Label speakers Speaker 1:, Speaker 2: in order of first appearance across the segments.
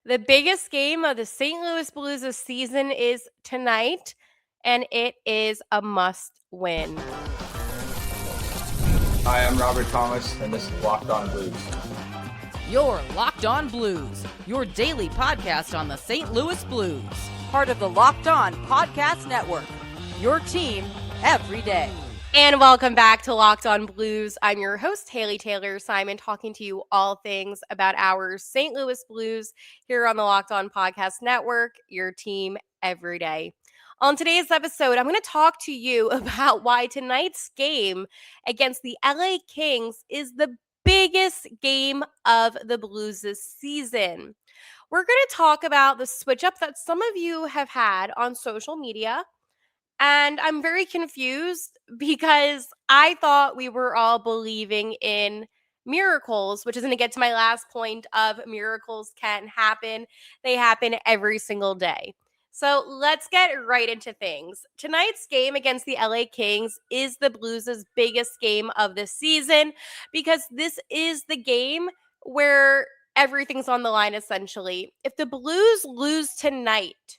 Speaker 1: The biggest game of the St. Louis Blues this season is tonight, and it is a must win.
Speaker 2: Hi, I'm Robert Thomas, and this is Locked On Blues.
Speaker 3: You're Locked On Blues, your daily podcast on the St. Louis Blues. Part of the Locked On Podcast Network, your team every day.
Speaker 1: And welcome back to Locked On Blues. I'm your host, Haley Taylor Simon, talking to you all things about our St. Louis Blues here on the Locked On Podcast Network, your team every day. On today's episode, I'm going to talk to you about why tonight's game against the LA Kings is the biggest game of the Blues this season. We're going to talk about the switch up that some of you have had on social media. And I'm very confused because I thought we were all believing in miracles, which is going to get to my last point of miracles can happen. They happen every single day. So let's get right into things. Tonight's game against the LA Kings is the Blues' biggest game of the season because this is the game where everything's on the line, essentially. If the Blues lose tonight,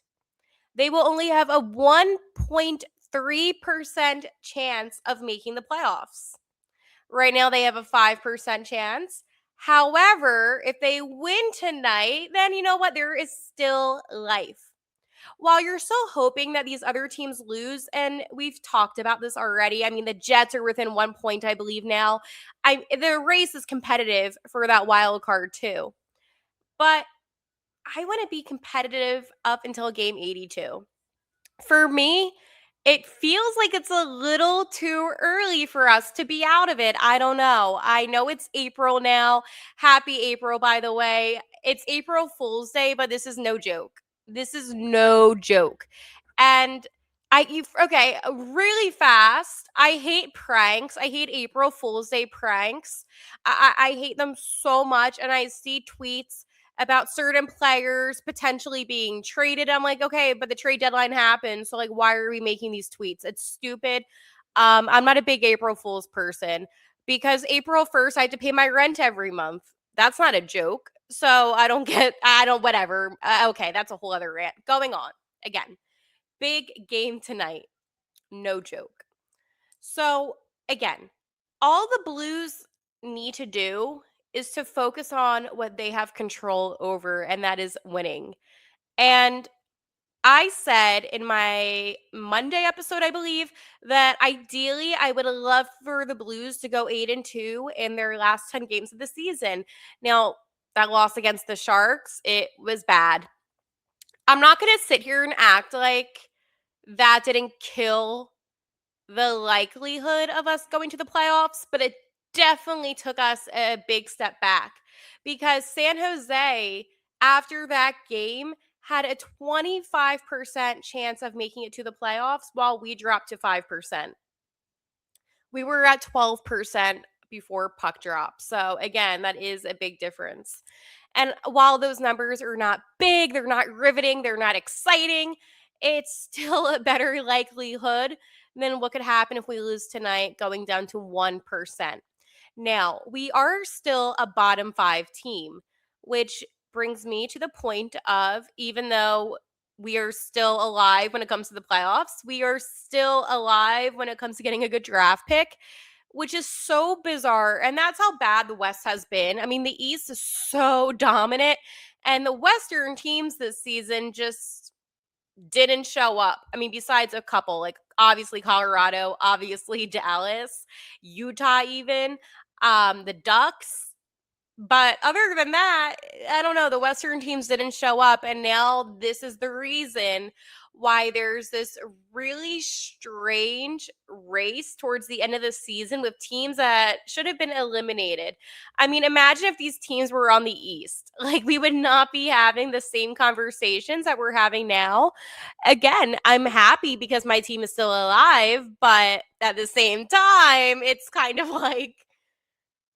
Speaker 1: they will only have a 1.3% chance of making the playoffs. Right now, they have a 5% chance. However, if they win tonight, then you know what? There is still life. While you're still hoping that these other teams lose, and we've talked about this already. I mean, the Jets are within 1 point, I believe now. The race is competitive for that wild card too. But I want to be competitive up until game 82. For me, it feels like it's a little too early for us to be out of it. I don't know. I know it's April now. Happy April, by the way. It's April Fool's Day, but this is no joke. This is no joke. And really fast. I hate pranks. I hate April Fool's Day pranks. I hate them so much. And I see tweets about certain players potentially being traded. I'm like, okay, but the trade deadline happened. So, like, why are we making these tweets? It's stupid. I'm not a big April Fool's person because April 1st, I have to pay my rent every month. That's not a joke. So whatever. Okay, that's a whole other rant. Going on. Again, big game tonight. No joke. So, again, all the Blues need to do is to focus on what they have control over, and that is winning. And I said in my Monday episode, I believe, that ideally I would love for the Blues to go 8-2 in their last 10 games of the season. Now, that loss against the Sharks, it was bad. I'm not going to sit here and act like that didn't kill the likelihood of us going to the playoffs, but it definitely took us a big step back because San Jose, after that game, had a 25% chance of making it to the playoffs while we dropped to 5%. We were at 12% before puck drop. So, again, that is a big difference. And while those numbers are not big, they're not riveting, they're not exciting, it's still a better likelihood than what could happen if we lose tonight going down to 1%. Now, we are still a bottom 5 team, which brings me to the point of even though we are still alive when it comes to the playoffs, we are still alive when it comes to getting a good draft pick, which is so bizarre. And that's how bad the West has been. I mean, the East is so dominant, and the Western teams this season just didn't show up. I mean, besides a couple, like obviously Colorado, obviously Dallas, Utah, even the Ducks. But other than that, I don't know. The Western teams didn't show up. And now this is the reason why there's this really strange race towards the end of the season with teams that should have been eliminated. I mean, imagine if these teams were on the East. Like, we would not be having the same conversations that we're having now. Again, I'm happy because my team is still alive. But at the same time, it's kind of like,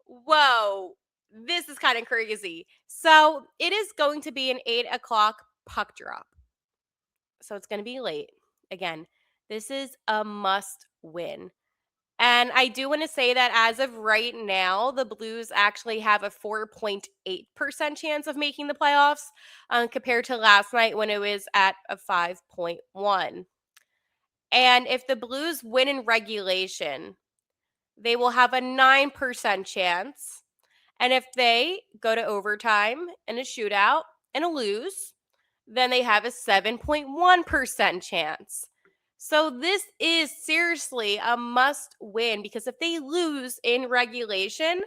Speaker 1: whoa, this is kind of crazy. So it is going to be an 8 o'clock puck drop. So it's going to be late. Again, this is a must win. And I do want to say that as of right now, the Blues actually have a 4.8% chance of making the playoffs compared to last night when it was at a 5.1. And if the Blues win in regulation, they will have a 9% chance. And if they go to overtime and a shootout and a lose, then they have a 7.1% chance. So this is seriously a must win because if they lose in regulation,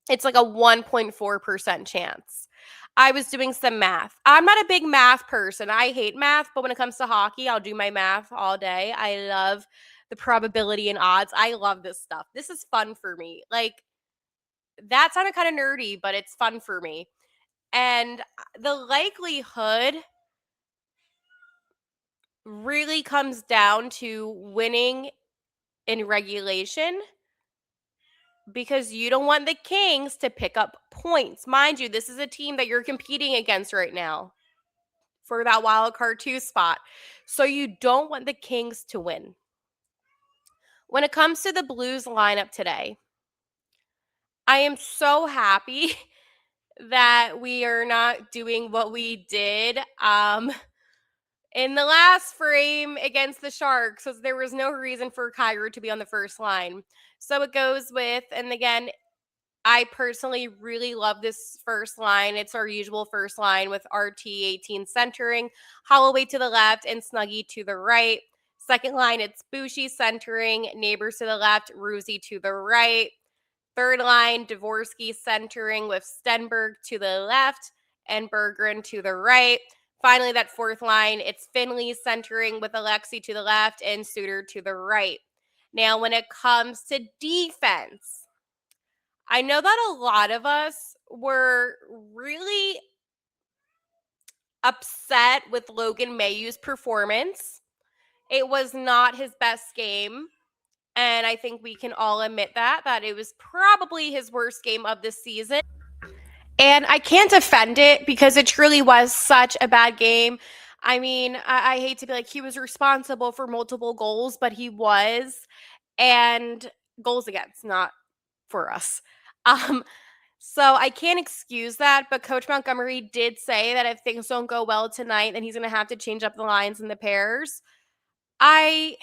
Speaker 1: it's like a 1.4% chance. I was doing some math. I'm not a big math person. I hate math, but when it comes to hockey, I'll do my math all day. I love the probability and odds. I love this stuff. This is fun for me. Like, that sounded kind of nerdy, but it's fun for me. And the likelihood really comes down to winning in regulation because you don't want the Kings to pick up points. Mind you, this is a team that you're competing against right now for that wild card 2 spot. So you don't want the Kings to win. When it comes to the Blues lineup today, I am so happy that we are not doing what we did in the last frame against the Sharks, so there was no reason for Kyra to be on the first line. So it goes with, and again, I personally really love this first line. It's our usual first line with RT18 centering, Holloway to the left, and Snuggie to the right. Second line, it's Bushi centering, Neighbors to the left, Ruzi to the right. Third line, Dvorsky centering with Stenberg to the left and Berggren to the right. Finally, that fourth line, it's Finley centering with Alexi to the left and Suter to the right. Now, when it comes to defense, I know that a lot of us were really upset with Logan Mayhew's performance. It was not his best game. And I think we can all admit that it was probably his worst game of the season. And I can't defend it because it truly was such a bad game. I mean, I hate to be like he was responsible for multiple goals, but he was. And goals against, not for us. Um, so I can't excuse that, but Coach Montgomery did say that if things don't go well tonight, then he's going to have to change up the lines and the pairs. I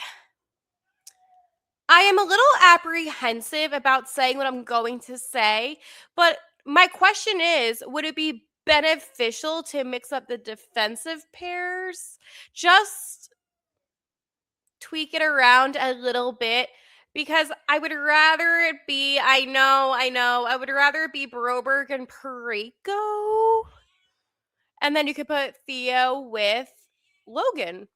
Speaker 1: am a little apprehensive about saying what I'm going to say, but my question is, would it be beneficial to mix up the defensive pairs? Just tweak it around a little bit because I would rather it be, I know, I would rather it be Broberg and Pareko. And then you could put Theo with Logan.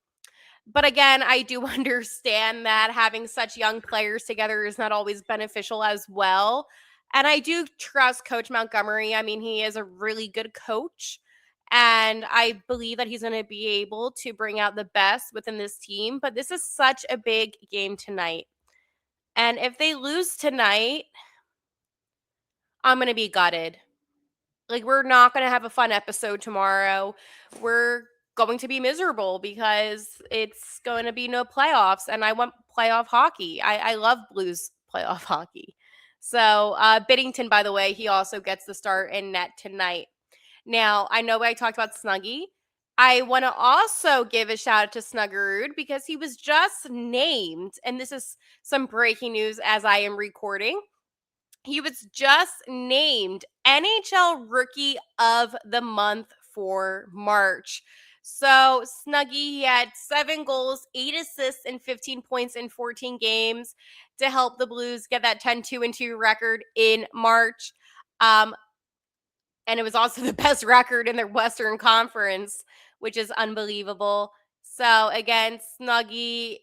Speaker 1: But again, I do understand that having such young players together is not always beneficial as well. And I do trust Coach Montgomery. I mean, he is a really good coach. And I believe that he's going to be able to bring out the best within this team. But this is such a big game tonight. And if they lose tonight, I'm going to be gutted. Like, we're not going to have a fun episode tomorrow. We're going to be miserable because it's going to be no playoffs, and I want playoff hockey. I love Blues playoff hockey. So, Biddington, by the way, he also gets the start in net tonight. Now, I know I talked about Snuggie. I want to also give a shout out to Snuggerud because he was just named, and this is some breaking news as I am recording. He was just named NHL Rookie of the Month for March. So, Snuggie, he had 7 goals, 8 assists, and 15 points in 14 games to help the Blues get that 10-2-2 record in March. And it was also the best record in their Western Conference, which is unbelievable. So, again, Snuggie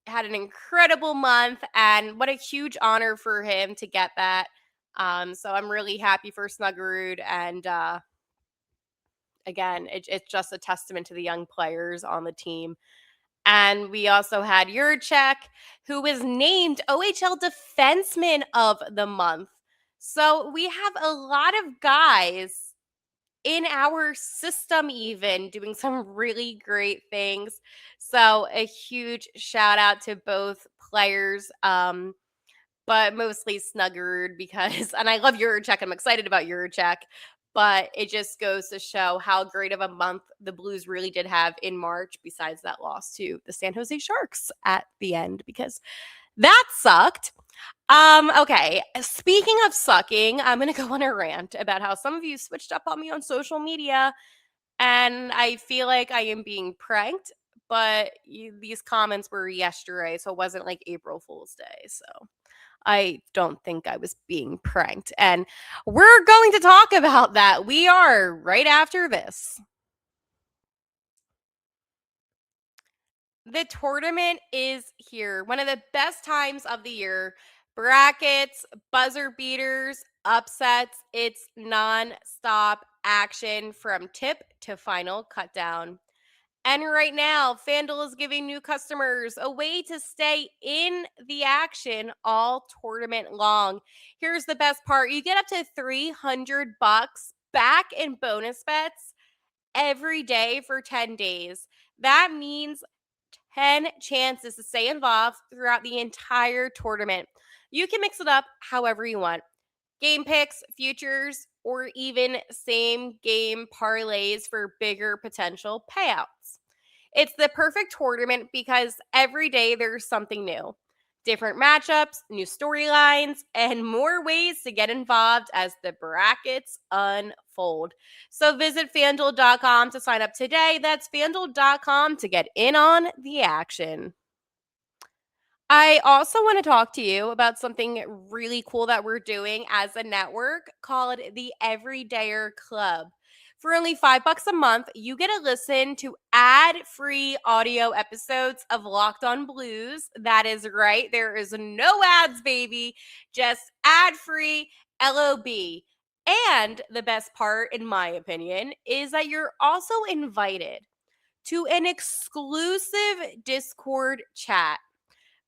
Speaker 1: had an incredible month, and what a huge honor for him to get that. So I'm really happy for Snuggerud, and again, it's just a testament to the young players on the team. And we also had Yurchek, who was named OHL Defenseman of the Month. So we have a lot of guys in our system even doing some really great things. So a huge shout out to both players. but mostly snuggered because, and I love Eurocheck. I'm excited about Eurocheck, but it just goes to show how great of a month the Blues really did have in March, besides that loss to the San Jose Sharks at the end, because that sucked. Okay. Speaking of sucking, I'm gonna go on a rant about how some of you switched up on me on social media, and I feel like I am being pranked. But these comments were yesterday, so it wasn't like April Fool's Day. So I don't think I was being pranked. And we're going to talk about that. We are right after this. The tournament is here. One of the best times of the year. Brackets, buzzer beaters, upsets. It's non-stop action from tip to final cutdown. And right now, FanDuel is giving new customers a way to stay in the action all tournament long. Here's the best part. You get up to $300 back in bonus bets every day for 10 days. That means 10 chances to stay involved throughout the entire tournament. You can mix it up however you want. Game picks, futures, or even same game parlays for bigger potential payouts. It's the perfect tournament because every day there's something new. Different matchups, new storylines, and more ways to get involved as the brackets unfold. So visit fanduel.com to sign up today. That's fanduel.com to get in on the action. I also want to talk to you about something really cool that we're doing as a network called the Everydayer Club. For only $5 a month, you get to listen to ad-free audio episodes of Locked On Blues. That is right. There is no ads, baby. Just ad-free LOB. And the best part, in my opinion, is that you're also invited to an exclusive Discord chat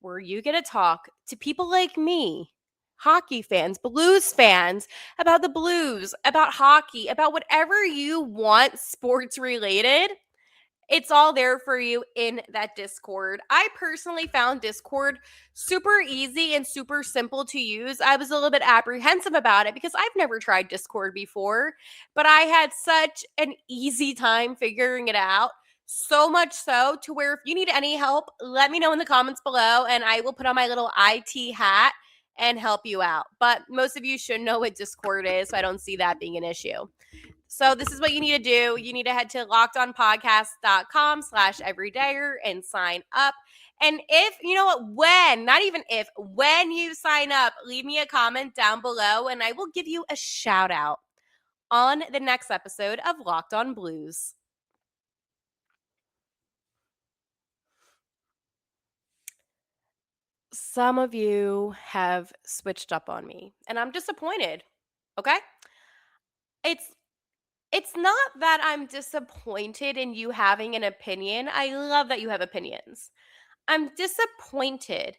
Speaker 1: where you get to talk to people like me, hockey fans, Blues fans, about the Blues, about hockey, about whatever you want sports related. It's all there for you in that Discord. I personally found Discord super easy and super simple to use. I was a little bit apprehensive about it because I've never tried Discord before, but I had such an easy time figuring it out. So much so to where if you need any help, let me know in the comments below and I will put on my little IT hat and help you out. But most of you should know what Discord is, so I don't see that being an issue. So this is what you need to do. You need to head to lockedonpodcast.com/everydayer and sign up. And if, you know what, not even if, when you sign up, leave me a comment down below and I will give you a shout out on the next episode of Locked On Blues. Some of you have switched up on me and I'm disappointed. Okay? It's not that I'm disappointed in you having an opinion. I love that you have opinions. I'm disappointed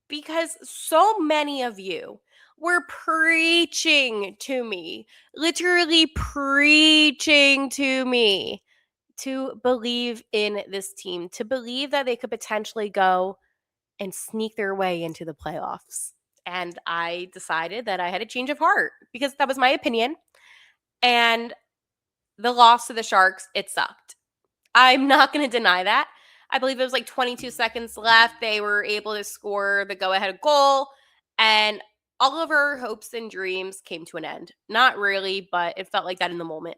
Speaker 1: because so many of you were preaching to me, literally preaching to me to believe in this team, to believe that they could potentially go and sneak their way into the playoffs. And I decided that I had a change of heart because that was my opinion. And the loss to the Sharks, it sucked. I'm not going to deny that. I believe it was like 22 seconds left. They were able to score the go-ahead goal, and all of our hopes and dreams came to an end. Not really, but it felt like that in the moment.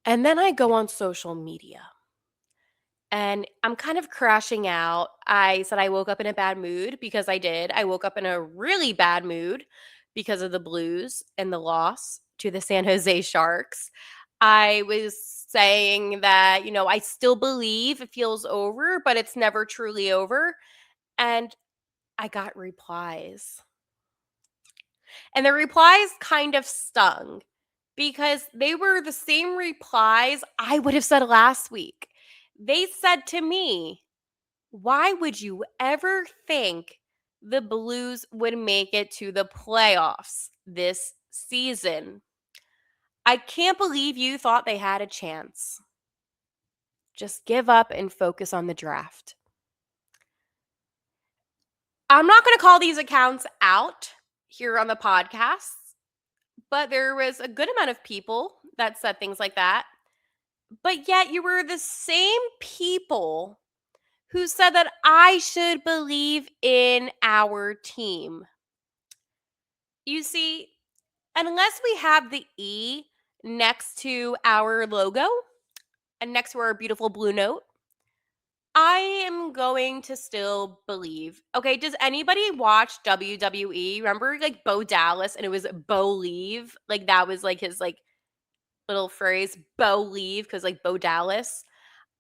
Speaker 1: And then I go on social media, and I'm kind of crashing out. I said I woke up in a bad mood because I did. I woke up in a really bad mood because of the Blues and the loss to the San Jose Sharks. I was saying that, I still believe it feels over, but it's never truly over. And I got replies. And the replies kind of stung because they were the same replies I would have said last week. They said to me, "Why would you ever think the Blues would make it to the playoffs this season? I can't believe you thought they had a chance. Just give up and focus on the draft." I'm not going to call these accounts out here on the podcast, but there was a good amount of people that said things like that. But yet you were the same people who said that I should believe in our team. You see, unless we have the E next to our logo and next to our beautiful blue note, I am going to still believe. Okay, does anybody watch WWE? Remember like Bo Dallas and it was Bo Leave? Like that was like his like little phrase, Bo Leave, because like Bo Dallas.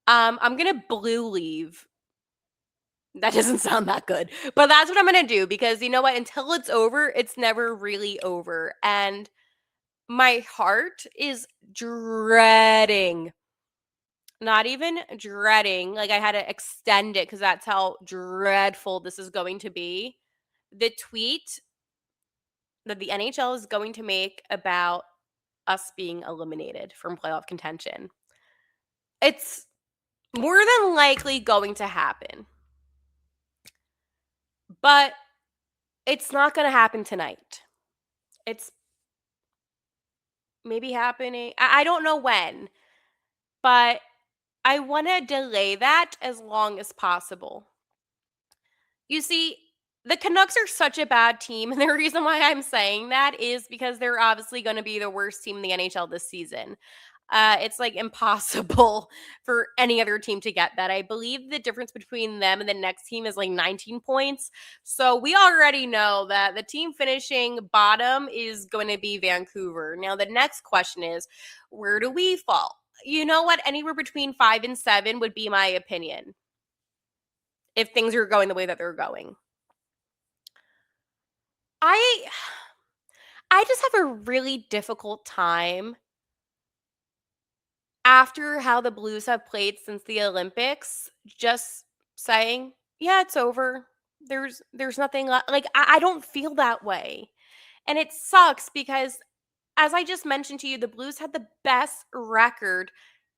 Speaker 1: I'm gonna blue leave. That doesn't sound that good. But that's what I'm gonna do because you know what? Until it's over, it's never really over. And my heart is dreading, not even dreading, like I had to extend it because that's how dreadful this is going to be. The tweet that the NHL is going to make about us being eliminated from playoff contention. It's more than likely going to happen. But it's not going to happen tonight. It's maybe happening. I don't know when, but I want to delay that as long as possible. You see, the Canucks are such a bad team, and the reason why I'm saying that is because they're obviously going to be the worst team in the NHL this season. It's like impossible for any other team to get that. I believe the difference between them and the next team is like 19 points. So we already know that the team finishing bottom is going to be Vancouver. Now, the next question is, where do we fall? You know what? Anywhere between 5 and 7 would be my opinion if things are going the way that they're going. I just have a really difficult time after how the Blues have played since the Olympics, just saying, "Yeah, it's over. There's nothing like I don't feel that way." And it sucks because as I just mentioned to you, the Blues had the best record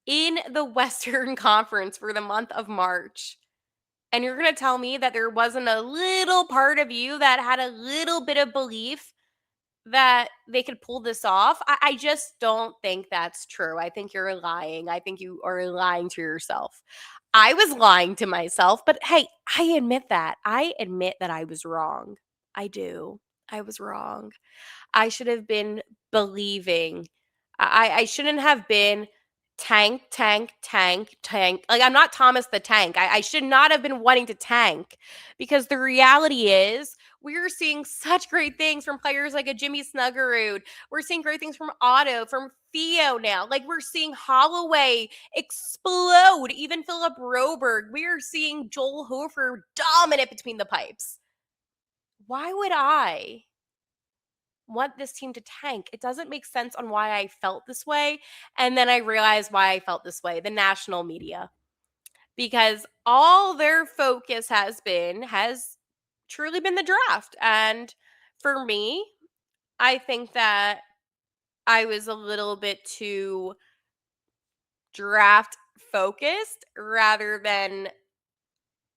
Speaker 1: in the Western Conference for the month of March. And you're going to tell me that there wasn't a little part of you that had a little bit of belief that they could pull this off? I just don't think that's true. I think you're lying. I think you are lying to yourself. I was lying to myself, but hey, I admit that. I admit that I was wrong. I do. I was wrong. I should have been believing. I shouldn't have been tank, tank, tank, tank. Like I'm not Thomas the Tank. I should not have been wanting to tank because the reality is we're seeing such great things from players like a Jimmy Snuggerud. We're seeing great things from Otto, from Theo now. Like we're seeing Holloway explode, even Philip Broberg. We are seeing Joel Hofer dominant between the pipes. Why would I want this team to tank? It doesn't make sense on why I felt this way. And then I realized why I felt this way, the national media. Because all their focus has truly been the draft. And for me, I think that I was a little bit too draft focused rather than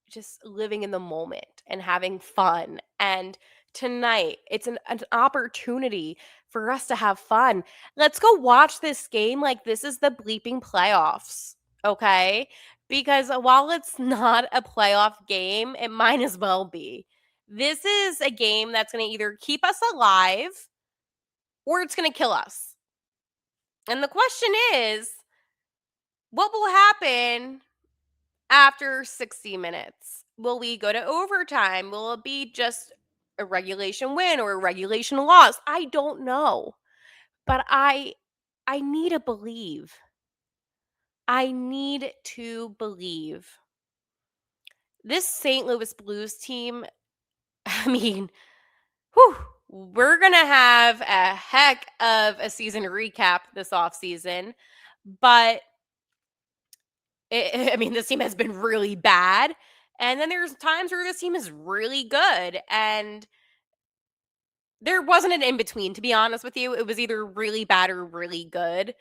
Speaker 1: just living in the moment and having fun. And tonight, it's an opportunity for us to have fun. Let's go watch this game like this is the bleeping playoffs, okay? Because while it's not a playoff game, it might as well be. This is a game that's going to either keep us alive or it's going to kill us. And the question is, what will happen after 60 minutes? Will we go to overtime? Will it be just a regulation win or a regulation loss? I don't know. But I need to believe. I need to believe. This St. Louis Blues team, I mean, whew, we're going to have a heck of a season recap this offseason. But I mean, this team has been really bad. And then there's times where this team is really good. And there wasn't an in between, to be honest with you. It was either really bad or really good.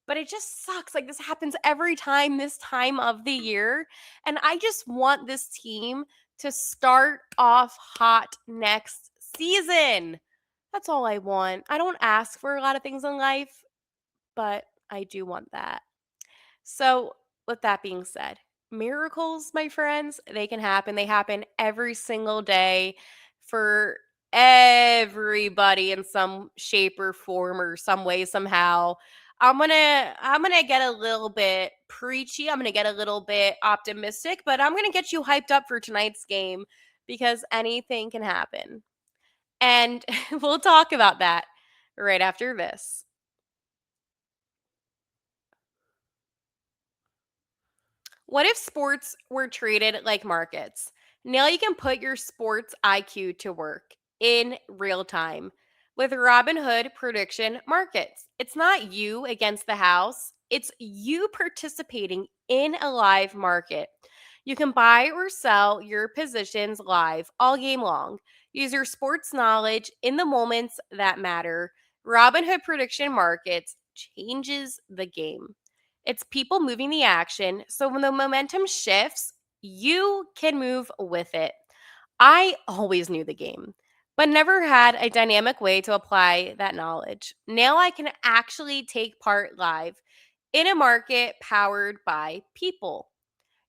Speaker 1: But it just sucks. Like, this happens every time this time of the year. And I just want this team to start off hot next season. That's all I want. I don't ask for a lot of things in life, but I do want that. So, with that being said, miracles, my friends, they can happen. They happen every single day for everybody in some shape or form or some way somehow. I'm going to get a little bit preachy. I'm going to get a little bit optimistic, but I'm going to get you hyped up for tonight's game because anything can happen. And we'll talk about that right after this. What if sports were treated like markets? Now you can put your sports IQ to work in real time with Robinhood prediction markets. It's not you against the house, it's you participating in a live market. You can buy or sell your positions live all game long. Use your sports knowledge in the moments that matter. Robinhood prediction markets changes the game. It's people moving the action. So when the momentum shifts, you can move with it. I always knew the game, but never had a dynamic way to apply that knowledge. Now I can actually take part live in a market powered by people.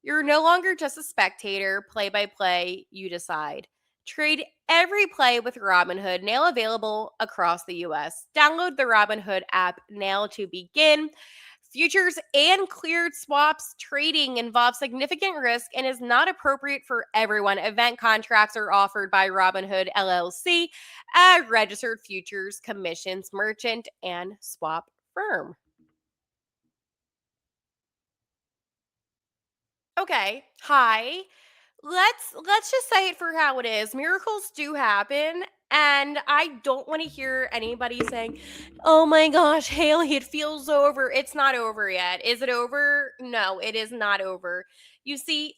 Speaker 1: You're no longer just a spectator, play by play, you decide. Trade every play with Robinhood, now available across the US. Download the Robinhood app now to begin. Futures and cleared swaps trading involves significant risk and is not appropriate for everyone. Event contracts are offered by Robinhood LLC, a registered futures commissions merchant and swap firm. Okay, hi. Let's just say it for how it is. Miracles do happen, and I don't want to hear anybody saying, "Oh my gosh, Haley, it feels over." It's not over yet. Is it over? No, it is not over. You see,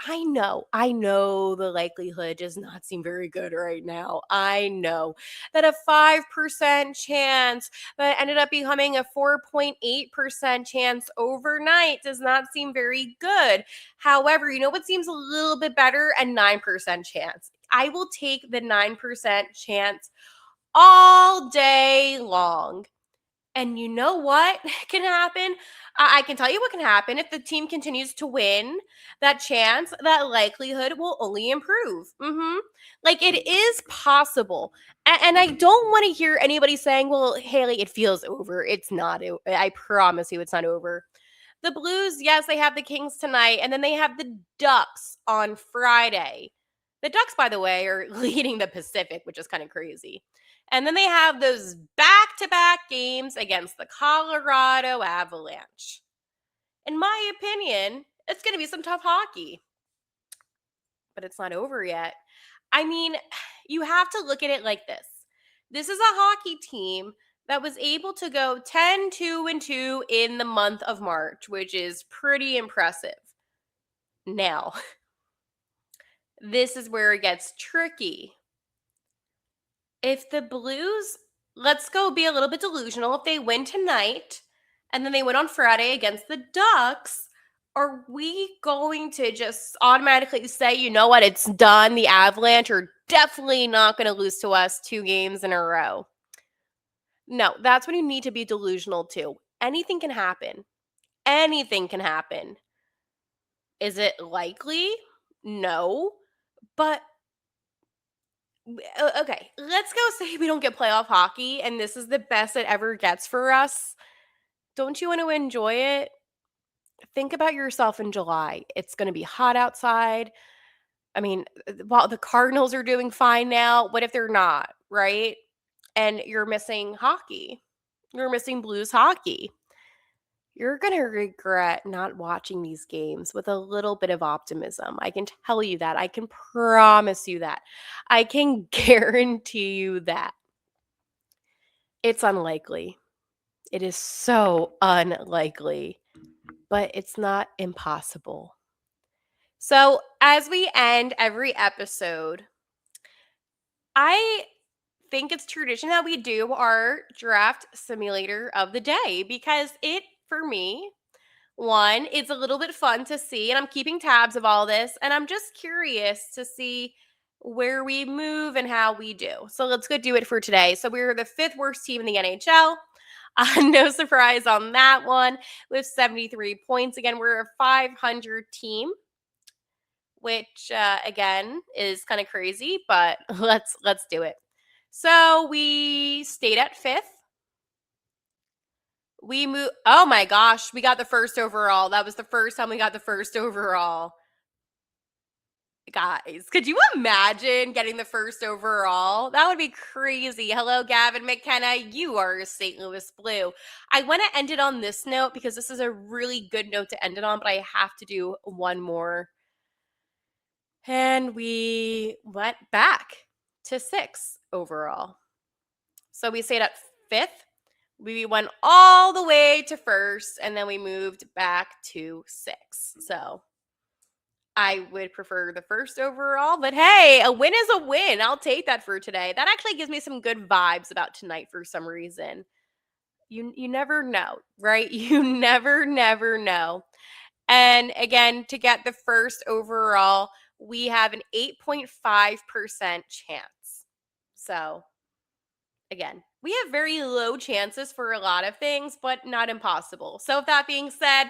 Speaker 1: I know the likelihood does not seem very good right now. I know that a 5% chance that ended up becoming a 4.8% chance overnight does not seem very good. However, you know what seems a little bit better? A 9% chance. I will take the 9% chance all day long. And you know what can happen? I can tell you what can happen. If the team continues to win, that chance, that likelihood will only improve. Like it is possible. And I don't want to hear anybody saying, well, Haley, it feels over. It's not. I promise you it's not over. The Blues, yes, they have the Kings tonight, and then they have the Ducks on Friday. The Ducks, by the way, are leading the Pacific, which is kind of crazy. And then they have those back to back games against the Colorado Avalanche. In my opinion, it's going to be some tough hockey, but it's not over yet. I mean, you have to look at it like this. This is a hockey team that was able to go 10-2-2 in the month of March, which is pretty impressive. Now, this is where it gets tricky. If the Blues, let's go be a little bit delusional, if they win tonight and then they win on Friday against the Ducks, are we going to just automatically say, you know what, it's done? The Avalanche are definitely not going to lose to us 2 games in a row. No, that's when you need to be delusional too. Anything can happen. Anything can happen. Is it likely? No. But okay, let's go say we don't get playoff hockey and this is the best it ever gets for us. Don't you want to enjoy it? Think about yourself in July. It's going to be hot outside. I mean, while the Cardinals are doing fine now, what if they're not, right? And you're missing hockey. You're missing Blues hockey. You're going to regret not watching these games with a little bit of optimism. I can tell you that. I can promise you that. I can guarantee you that. It's unlikely. It is so unlikely, but it's not impossible. So, as we end every episode, I think it's tradition that we do our draft simulator of the day because it, for me, one, it's a little bit fun to see, and I'm keeping tabs of all this, and I'm just curious to see where we move and how we do. So let's go do it for today. So we're the 5th worst team in the NHL. No surprise on that one with 73 points. Again, we're a 500 team, which again is kind of crazy, but let's do it. So we stayed at 5th. We moved. Oh my gosh, we got the first overall. That was the first time we got the first overall. Guys, could you imagine getting the first overall? That would be crazy. Hello, Gavin McKenna. You are a St. Louis Blue. I want to end it on this note because this is a really good note to end it on, but I have to do one more. And we went back to 6 overall. So we stayed at 5th. We went all the way to 1st, and then we moved back to 6. So I would prefer the 1st overall, but hey, a win is a win. I'll take that for today. That actually gives me some good vibes about tonight for some reason. You never know, right? You never know. And again, to get the 1st overall, we have an 8.5% chance. So again, we have very low chances for a lot of things, but not impossible. So with that being said,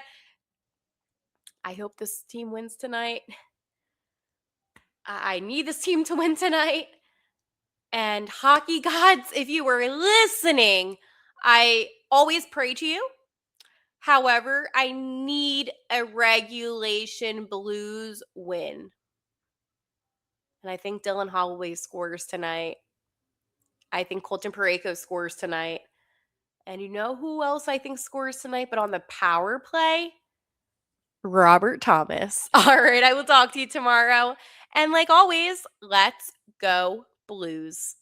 Speaker 1: I hope this team wins tonight. I need this team to win tonight. And hockey gods, if you were listening, I always pray to you. However, I need a regulation Blues win. And I think Dylan Holloway scores tonight. I think Colton Parayko scores tonight. And you know who else I think scores tonight, but on the power play? Robert Thomas. All right, I will talk to you tomorrow. And like always, let's go Blues.